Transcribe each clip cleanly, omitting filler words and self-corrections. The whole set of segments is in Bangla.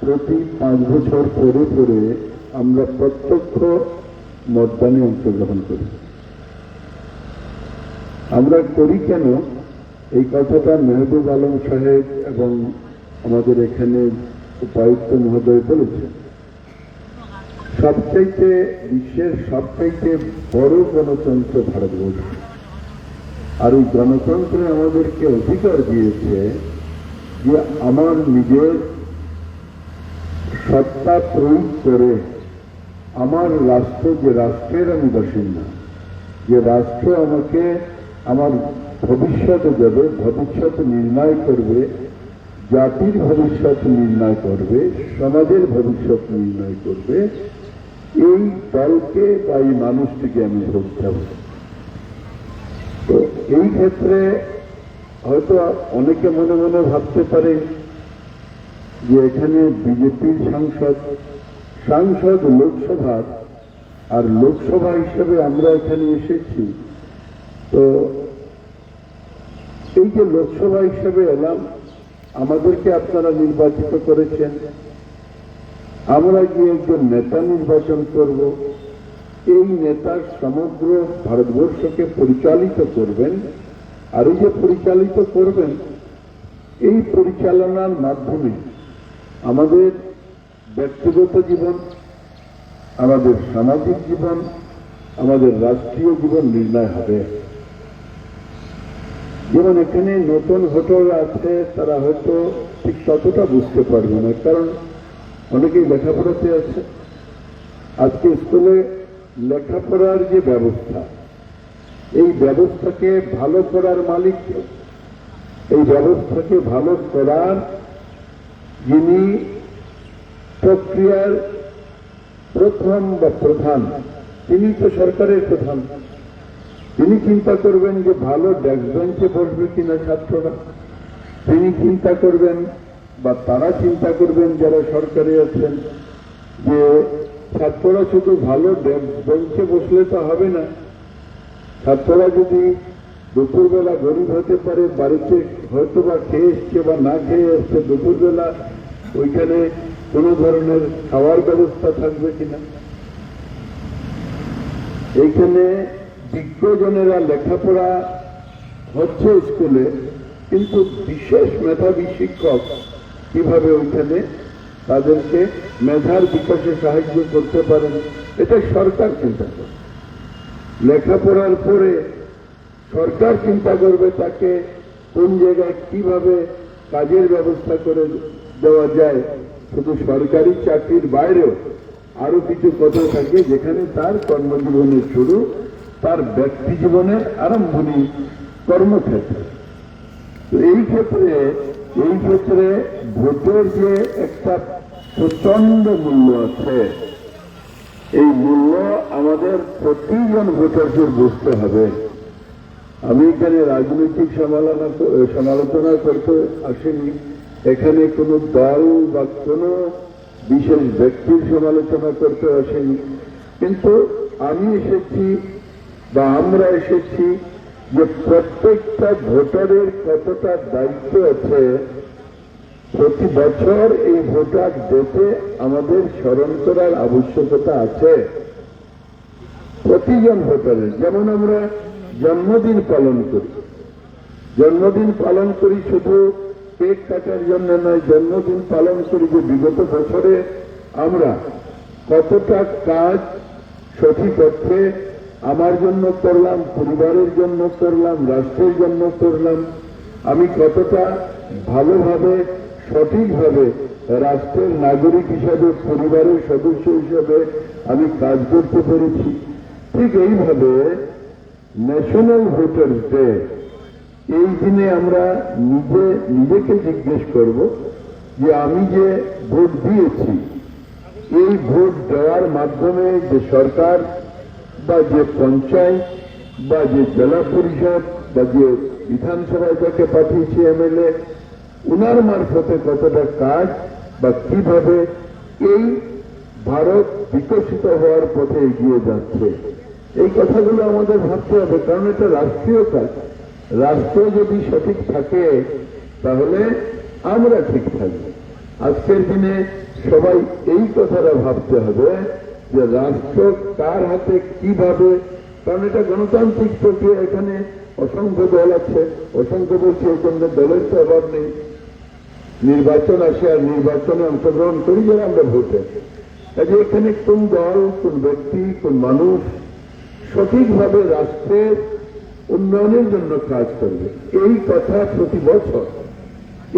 প্রতি 5 বছর পরে পরে আমরা প্রত্যক্ষ মতদানে অংশগ্রহণ করি। আমরা করি কেন, এই কথাটা মেহবুব আলম সাহেব এবং আমাদের এখানে উপায়ুক্ত মহোদয় বলেছেন। সবচাইতে বিশ্বের সবচাইতে বড় গণতন্ত্র ভারতবর্ষ, আর এই গণতন্ত্রে আমাদেরকে অধিকার দিয়েছে যে আমার নিজের সত্তা প্রয়োগ করে আমার রাষ্ট্র, যে রাষ্ট্রের আমি বাসিন্দা, যে রাষ্ট্র আমাকে আমার ভবিষ্যতে দেবে, ভবিষ্যৎ নির্ণয় করবে, জাতির ভবিষ্যৎ নির্ণয় করবে, সমাজের ভবিষ্যৎ নির্ণয় করবে, এই দলকে বা এই মানুষটিকে আমি ভোট দেব। তো এই ক্ষেত্রে হয়তো অনেকে মনে মনে ভাবতে পারে যে এখানে বিজেপির সাংসদ লোকসভার, আর লোকসভা হিসেবে আমরা এখানে এসেছি, তো এই যে লোকসভা হিসেবে এলাম, আমাদেরকে আপনারা নির্বাচিত করেছেন, আমরা গিয়ে একজন নেতা নির্বাচন করব, এই নেতা সমগ্র ভারতবর্ষকে পরিচালিত করবেন, আর এই যে পরিচালিত করবেন, এই পরিচালনার মাধ্যমে আমাদের ব্যক্তিগত জীবন, আমাদের সামাজিক জীবন, আমাদের রাষ্ট্রীয় জীবন নির্ণয় হবে। যেমন এখানে নতুন ভোটার আছে, তারা হয়তো ঠিক ততটা বুঝতে পারবে না, কারণ অনেকেই লেখাপড়াতে আছে। আজকে স্কুলে লেখাপড়ার যে ব্যবস্থা, এই ব্যবস্থাকে ভালো করার মালিক, এই ব্যবস্থাকে ভালো করার যিনি প্রক্রিয়ার প্রথম বা প্রধান, তিনি তো সরকারের প্রধান। তিনি চিন্তা করবেন যে ভালো ডেস্ক বেঞ্চে বসবে কিনা ছাত্ররা, তিনি চিন্তা করবেন বা তারা চিন্তা করবেন যারা সরকারে আছেন যে ছাত্ররা শুধু ভালো ডেস্ক বেঞ্চে বসলে তো হবে না, ছাত্ররা যদি দুপুরবেলা গরিব হতে পারে, বাড়িতে হয়তো বা খেয়ে এসছে বা না খেয়ে এসছে, দুপুরবেলা ওইখানে কোনো ধরনের খাওয়ার ব্যবস্থা থাকবে কিনা। এইখানে বিজ্ঞজনেরা লেখাপড়া হচ্ছে স্কুলে, কিন্তু বিশেষ মেধাবী শিক্ষক কিভাবে ওইখানে তাদেরকে মেধার বিকাশে সাহায্য করতে পারেন, এটা সরকার চিন্তা করে। লেখাপড়ার পরে সরকার চিন্তা করবে তাকে কোন জায়গায় কিভাবে কাজের ব্যবস্থা করে দেওয়া যায়। শুধু সরকারি চাকরির বাইরেও আরো কিছু কথা থাকে যেখানে তার কর্মজীবনের শুরু, তার ব্যক্তি জীবনের আরম্ভণী কর্মক্ষেত্রে। তো এই ক্ষেত্রে ভোটের যে একটা প্রচন্ড মূল্য আছে, এই মূল্য আমাদের প্রতিজন ভোটারকে বুঝতে হবে। আমি এখানে রাজনৈতিক সমালোচনা করতে আসিনি, এখানে কোনো দল বা কোনো বিশেষ ব্যক্তির সমালোচনা করতে আসেনি, কিন্তু আমি এসেছি বা আমরা এসেছি যে প্রত্যেকটা ভোটারের কতটা দায়িত্ব আছে প্রতি বছর এই ভোটার ডেতে আমাদের স্মরণ করার আবশ্যকতা আছে প্রতিজন ভোটারের। যেমন আমরা জন্মদিন পালন করি শুধু কেক কাটার জন্য নয়, জন্মদিন পালন করি যে বিগত বছরে আমরা কতটা কাজ সঠিক অর্থে আমার জন্য করলাম, পরিবারের জন্য করলাম, রাষ্ট্রের জন্য করলাম, আমি কতটা ভালোভাবে সঠিকভাবে রাষ্ট্রের নাগরিক হিসাবে, পরিবারের সদস্য হিসাবে আমি কাজ করতে পেরেছি। ঠিক এইভাবে ন্যাশনাল ভোটার্স ডে, এই দিনে আমরা নিজেকে জিজ্ঞেস করব যে আমি যে ভোট দিয়েছি, এই ভোট দেওয়ার মাধ্যমে যে সরকার বা যে পঞ্চায়েত বা যে জেলা পরিষদ বা যে বিধানসভায় যাকে পাঠিয়েছি এমএলএ, উনার মারফতে কতটা কাজ বা কিভাবে এই ভারত বিকশিত হওয়ার পথে এগিয়ে যাচ্ছে, এই কথাগুলো আমাদের ভাবতে হবে। কারণ এটা রাষ্ট্রীয় কাজ, রাষ্ট্র যদি সঠিক থাকে তাহলে আমরা ঠিক থাকবো। আজকের দিনে সবাই এই কথাটা ভাবতে হবে যে রাষ্ট্র কার হাতে কিভাবে, কারণ এটা গণতান্ত্রিক প্রক্রিয়া, এখানে অসংখ্য দল আছে, অসংখ্য বলছি এই জন্য দলের তো অভাব নেই। নির্বাচন আসে আর নির্বাচনে অংশগ্রহণ করি যারা আমরা ভোটে, কাজে এখানে কোন দল, কোন ব্যক্তি, কোন মানুষ সঠিকভাবে রাষ্ট্রের উন্নয়নের জন্য কাজ করবে, এই কথা প্রতি বছর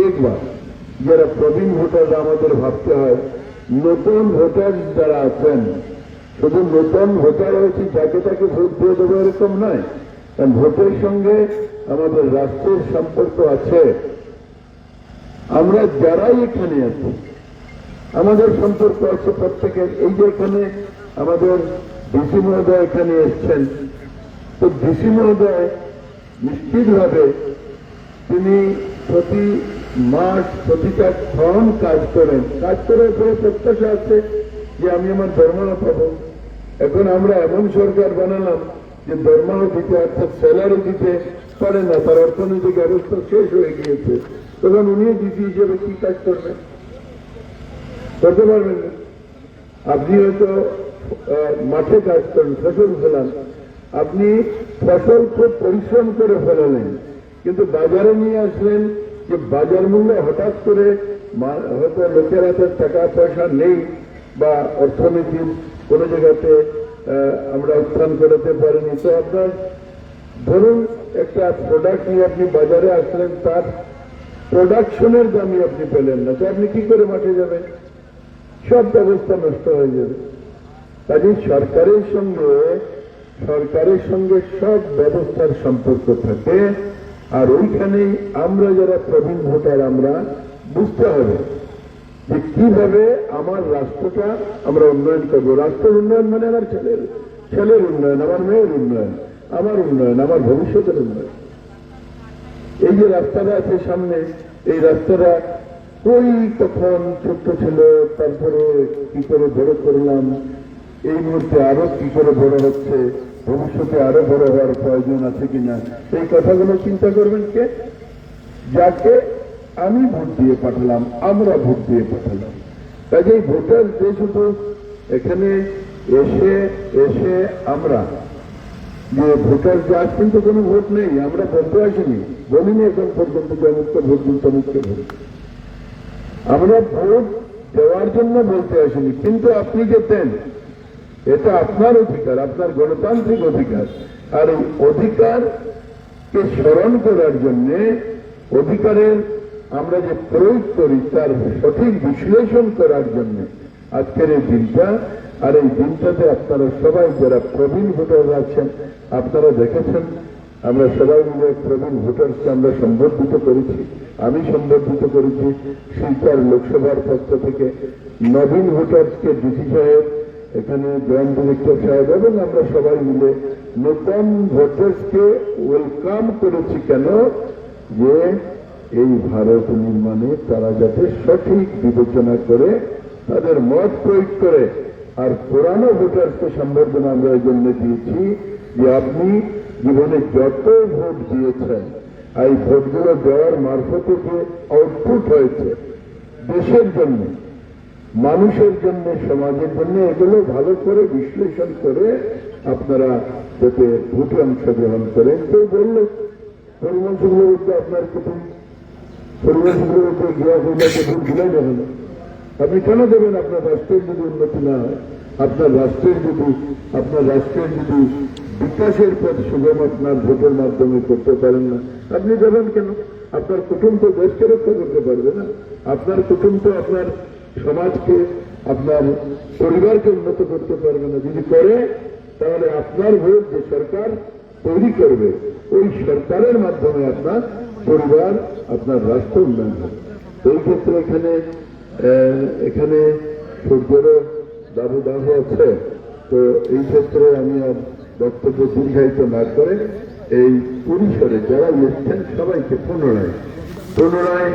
একবার যারা প্রবীণ ভোটাররা আমাদের ভাবতে হয়। নতুন ভোটার যারা আছেন, শুধু নতুন ভোটার হয়েছে যাকে তাকে ভোট দিয়ে দেবো এরকম নয়, কারণ ভোটের সঙ্গে আমাদের রাষ্ট্রের সম্পর্ক আছে। আমরা যারাই এখানে আছি আমাদের সম্পর্ক আছে প্রত্যেকের। এই যে এখানে আমাদের ডিসি মহোদয় এখানে এসছেন, তো ডিসি মহোদয় নিশ্চিতভাবে তিনি প্রতি মাস প্রতিটা ক্ষণ কাজ করেন, কাজ করার পরে প্রত্যাশা আছে যে আমি আমার দরমা পাবো। এখন আমরা এমন সরকার বানালাম যে দরমাও দিতে অর্থাৎ স্যালারি দিতে পারে না, তার অর্থনৈতিক ব্যবস্থা শেষ হয়ে গিয়েছে। তখন উনি ডিসি হিসেবে কি কাজ করবেন? করতে পারবেন না। আপনি হয়তো মাঠে কাজ করেন, ফসল ফেলান, আপনি ফসল খুব পরিশ্রম করে ফেলালেন, কিন্তু বাজারে নিয়ে আসলেন যে বাজার মূল্য হঠাৎ করে হয়তো লোকের হাতে টাকা পয়সা নেই বা অর্থনীতির কোনো জায়গাতে আমরা উত্থান করতে পারিনি, তো আপনার ধরুন একটা প্রোডাক্ট নিয়ে আপনি বাজারে আসলেন, তার প্রোডাকশনের দামই আপনি পেলেন না, তো আপনি কি করে মাঠে যাবেন? সব ব্যবস্থা নষ্ট হয়ে যাবে। কাজে সরকারের সঙ্গে সব ব্যবস্থার সম্পর্ক থাকে। আর ওইখানেই আমরা যারা প্রবীণ ভোটার আমরা বুঝতে হবে যে কিভাবে আমার রাষ্ট্রটা আমরা উন্নয়ন করবো। রাষ্ট্রের উন্নয়ন মানে আমার ছেলের উন্নয়ন, আমার মেয়ের উন্নয়ন, আমার ভবিষ্যতের উন্নয়ন। এই যে রাস্তাটা আছে সামনে, এই রাস্তাটা ওই তখন ছোট্ট ছিল, তারপরে কি করে বড় করলাম, এই মুহূর্তে আরো কি করে বড় হচ্ছে, ভবিষ্যতে আরো বড় হওয়ার প্রয়োজন আছে কিনা, এই কথাগুলো চিন্তা করবেন কে? যাকে আমি ভোট দিয়ে পাঠালাম, আমরা ভোট দিয়ে পাঠালাম। কাজেই ভোটার যে শুধু এখানে এসে আমরা যে ভোটার যে আজ কিন্তু কোনো ভোট নেই, আমরা বলতে আসিনি, বলিনি এখন পর্যন্ত যে অমুককে ভোট দিন তমুককে ভোট। আমরা ভোট দেওয়ার জন্য বলতে আসিনি, কিন্তু আপনি যে দেন এটা আপনার অধিকার, আপনার গণতান্ত্রিক অধিকার। আর এই অধিকারকে স্মরণ করার জন্য, অধিকারের আমরা যে প্রয়োগ করি তার সঠিক বিশ্লেষণ করার জন্য আজকের এই দিনটা। আর এই দিনটাতে আপনারা সবাই যারা প্রবীণ ভোটাররা আছেন, আপনারা দেখেছেন আমরা সবাই মিলে প্রবীণ ভোটারকে আমরা সম্বর্ধিত করেছি, আমি সম্বর্ধিত করেছি শিলচর লোকসভার পক্ষ থেকে। নবীন ভোটারকে ডিসি সাহেব, এখানে জয়েন্ট ডিরেক্টর সাহেব এবং আমরা সবাই মিলে নতুন ভোটার্সকে ওয়েলকাম করেছি। কেন? যে এই ভারত নির্মাণে তারা যাতে সঠিক বিবেচনা করে তাদের মত প্রয়োগ করে। আর পুরানো ভোটারকে সম্বর্ধনা আমরা এই জন্য দিয়েছি যে আপনি জীবনে যত ভোট দিয়েছেন, এই ভোটগুলো দেওয়ার মারফতে যে আউটপুট হয়েছে দেশের জন্য, মানুষের জন্য, সমাজের জন্য, এগুলো ভালো করে বিশ্লেষণ করে আপনারা যাতে ভোটে অংশগ্রহণ করেন। কেউ বললো পরিমল চক্রবর্তী আপনার কুটুম, পরিমল চক্রবর্তী গিয়া হইলাকে ভোট দিলাই যাবে না। আপনি কেন দেবেন? আপনার রাষ্ট্রের যদি উন্নতি না হয়, আপনার রাষ্ট্রের যদি বিকাশের পথ সুগম আপনার ভোটের মাধ্যমে করতে পারেন না, আপনি দেবেন কেন? আপনার কুটুম তো দেশকে রক্ষা করতে পারবে না, আপনার কুটুম তো আপনার সমাজকে, আপনার পরিবারকে উন্নত করতে পারবে না। যদি করে তাহলে আপনার ভোট যে সরকার তৈরি করবে, ওই সরকারের মাধ্যমে আপনার পরিবার, আপনার রাষ্ট্র উন্নয়ন হবে। এই ক্ষেত্রে এখানে সূর্যেরও দাবদাহ আছে। তো এই ক্ষেত্রে আমি আর বক্তব্য দীর্ঘায়িত না করে এই পরিসরে যারা এসছেন সবাইকে পুনরায়